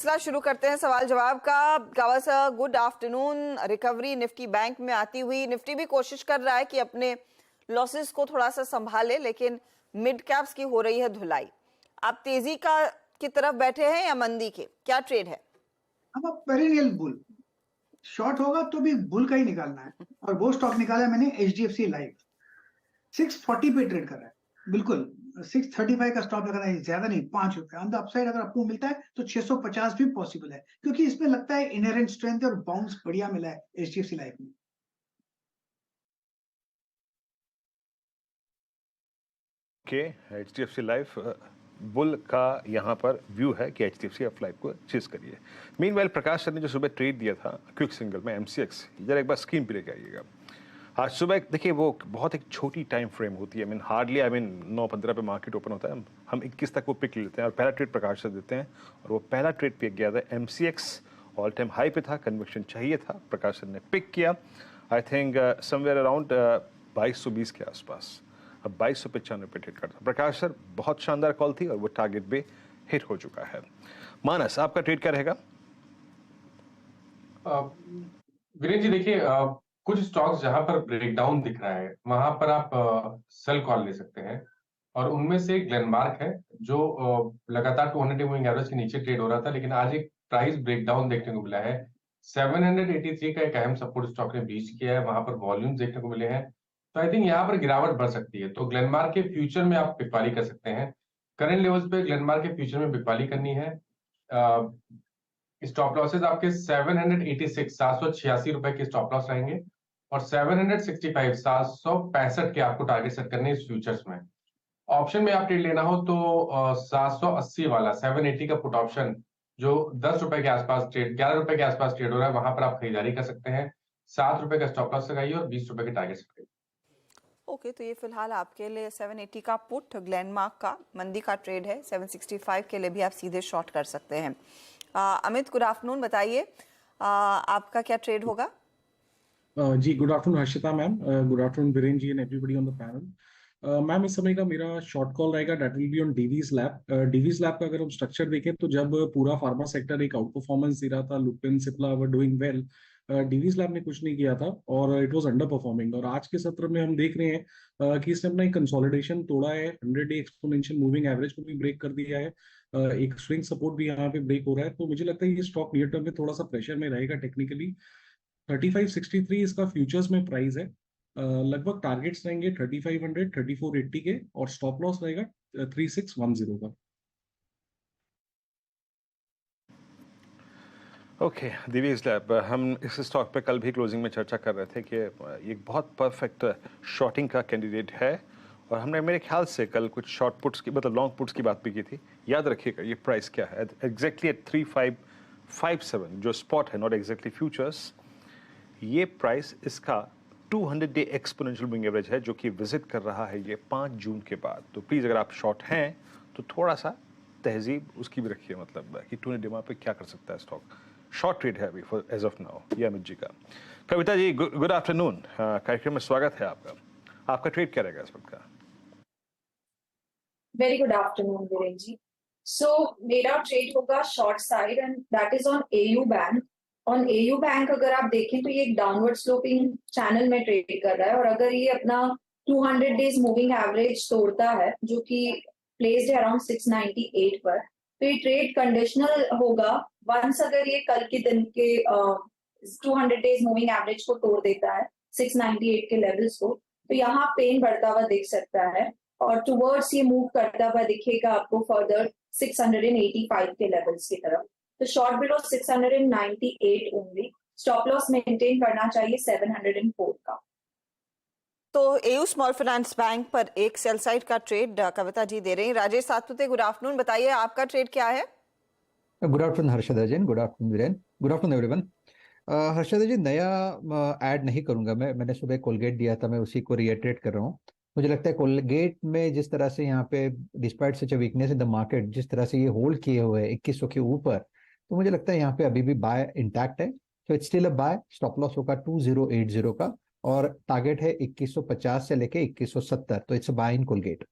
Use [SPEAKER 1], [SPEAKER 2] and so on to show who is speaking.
[SPEAKER 1] सिलसिला शुरू करते हैं सवाल जवाब का। गावा sir, good afternoon. Recovery Nifty bank में आती हुई, निफ्टी भी कोशिश कर रहा है कि अपने लॉसेस को थोड़ा सा संभाले, लेकिन मिड कैप्स की हो रही है धुलाई। आप तेजी की तरफ बैठे हैं या मंदी के, क्या ट्रेड है?
[SPEAKER 2] अब आप पेरिनियल बुल शॉर्ट होगा तो भी बुल का ही निकालना है, और वो स्टॉक निकाला है मैंने HDFC लाइफ 640 पे ट्रेड कर रहा है। बिल्कुल 635 का स्टॉप लगाना है, ज्यादा नहीं, ₹5 ऑन द अपसाइड अगर आपको मिलता है तो 650 भी पॉसिबल है, क्योंकि इसमें लगता है इनहेरेंट स्ट्रेंथ और बाउंस बढ़िया मिला है HDFC लाइफ में।
[SPEAKER 3] HDFC लाइफ बुल का यहाँ पर व्यू है कि HDFC लाइफ को चीज करिए। मीनवाइल प्रकाश सर ने जो सुबह ट्रेड दिया था क्विक सिंगल में MCX, जरा एक बार स्क्रीन पे लेके आइएगा। आज सुबह देखिए वो बहुत एक छोटी टाइम फ्रेम होती है, हार्डली 9:15 पे मार्केट ओपन होता है, हम 21 तक वो पिक लेते हैं और पहला ट्रेड प्रकाश से देते हैं, और वो पहला ट्रेड पिक गया था MCX, ऑल टाइम हाई पे था, कन्विक्शन चाहिए था, प्रकाश सर ने पिक किया। आई थिंक समवेयर अराउंड 2220 के आसपास, अब 2295 पे ट्रेड करता। प्रकाश सर बहुत शानदार कॉल थी और वो टारगेट पे हिट हो चुका है। मानस, आपका ट्रेड क्या रहेगा?
[SPEAKER 4] वीरेंद्र जी देखिए, कुछ स्टॉक्स जहां पर ब्रेकडाउन दिख रहा है वहां पर आप सेल कॉल ले सकते हैं, और उनमें से ग्लेनमार्क है जो लगातार 200 मूविंग एवरेज के नीचे ट्रेड हो रहा था, लेकिन आज एक प्राइस ब्रेकडाउन देखने को मिला है। 783 का एक अहम सपोर्ट स्टॉक ने ब्रीच किया है, वहां पर वॉल्यूम्स देखने को मिले हैं, तो आई थिंक यहाँ पर गिरावट बढ़ सकती है। तो ग्लेनमार्क के फ्यूचर में आप बिकवाली कर सकते हैं। करंट लेवल्स पे ग्लेनमार्क के फ्यूचर में बिकवाली करनी है। स्टॉप लॉसेस आपके 786 ₹786 के स्टॉप लॉस रहेंगे, और 765 765 के आपको टारगेट सेट करने इस फ्यूचर्स में। ऑप्शन में आप ट्रेड लेना हो तो 780 वाला 780 का पुट ऑप्शन जो ₹10 के आसपास ट्रेड, ₹11 के आसपास ट्रेड हो रहा है, वहां पर आप खरीदारी कर सकते हैं। ₹7 का स्टॉप लॉस लगाइए और ₹20 के टारगेट सेट करिए।
[SPEAKER 1] ओके, तो ये फिलहाल आपके लिए 780 का पुट ग्लेनमार्क का मंदी का ट्रेड है। 765 के लिए भी आप सीधे शॉर्ट कर सकते हैं। अमित, गुड आफ्टरनून, बताइए आपका क्या ट्रेड होगा?
[SPEAKER 5] जी, good afternoon Harshita ma'am, good afternoon Virendra ji and everybody on the panel. Ma'am, इस समय का मेरा शॉर्ट कॉल रहेगा, that will be on Divi's lab. Divi's lab का अगर हम स्ट्रक्चर देखें तो जब पूरा फार्मा सेक्टर एक आउट परफॉर्मेंस दे रहा था, Lupin Cipla were doing well, Divi's lab ने कुछ नहीं किया था और इट वाज अंडर परफॉर्मिंग। और आज के सत्र में हम देख रहे हैं कि इसने अपना एक कंसोलिडेशन तोड़ा है, 100-डे एक्सपोनेंशियल मूविंग एवरेज को भी ब्रेक कर दिया है, एक स्विंग सपोर्ट भी यहाँ पे ब्रेक हो रहा है। तो मुझे लगता है ये स्टॉक नियर टर्म में थोड़ा सा प्रेशर में रहेगा टेक्निकली। 3563 इसका फ्यूचर्स में प्राइस है। लगभग टारगेट्स रहेंगे 3500 3480 के, और स्टॉप लॉस रहेगा 3610 का।
[SPEAKER 3] ओके, दिवीज लैब, हम इस स्टॉक पे कल भी क्लोजिंग में चर्चा कर रहे थे कि ये बहुत परफेक्ट शॉर्टिंग का कैंडिडेट है, और हमने मेरे ख्याल से कल कुछ शॉर्ट पुट्स की, मतलब लॉन्ग पुट्स की बात भी की थी। याद रखिएगा ये प्राइस क्या है, एग्जैक्टली एट 3557 जो स्पॉट है, नॉट एग्जैक्टली फ्यूचर्स। ये प्राइस इसका 200-डे एक्सपोनेंशियल मूविंग एवरेज है, जो कि विजिट कर रहा है ये 5 जून के बाद। तो प्लीज़ अगर आप शॉर्ट हैं तो थोड़ा सा तहजीब उसकी भी रखिए, मतलब कि 200 डे पे क्या कर सकता है स्टॉक। शॉर्ट ट्रेड है अभी फॉर एज ऑफ नाउ। ये अमित जी का। कविता जी, गुड आफ्टरनून, कार्यक्रम में स्वागत है आपका। आपका ट्रेड क्या रहेगा इस वक्त का?
[SPEAKER 6] वेरी गुड आफ्टरनून वीरेंद्र जी। सो मेरा ट्रेड होगा short side, and that is on AU bank. On AU bank अगर आप देखें तो ये एक डाउनवर्ड स्लोपिंग चैनल में ट्रेड कर रहा है, और अगर ये अपना 200 डेज मूविंग एवरेज तोड़ता है जो कि प्लेस्ड है अराउंड 698 पर, तो ये ट्रेड कंडीशनल होगा। वंस अगर ये कल के दिन के 200 डेज मूविंग एवरेज को तोड़ देता है 698 के लेवल्स को, तो यहाँ पेन बढ़ता हुआ दिख सकता है, और टुवर्ड्स ये मूव करता हुआ दिखेगा आपको फर्दर 685 के लेवल्स की तरफ। तो short below 698 only, stop loss maintain करना चाहिए 704 का।
[SPEAKER 1] तो AU स्मॉल फाइनेंस बैंक पर एक सेल साइड का ट्रेड कविता जी दे रही हैं। राजेश सातपुते, गुड आफ्टरनून, बताइए आपका ट्रेड क्या है?
[SPEAKER 7] Good afternoon Harshada ji, good afternoon Virendra, good afternoon everyone. Harshada ji, नया ऐड नहीं करूंगा मैंने सुबह कोलगेट दिया था, मैं उसी को रिएटरेट कर रहा हूँ। मुझे लगता है कोलगेट में जिस तरह से यहाँ पे despite such a weakness in the market, जिस तरह से ये होल्ड किए हुए हैं 2100 के ऊपर, तो मुझे लगता है यहाँ पे अभी भी बाय इंटैक्ट है। तो it's still a buy. Stop loss होगा 2080 का, और टारगेट है 2150 से लेके 2170, तो it's a buy in Colgate.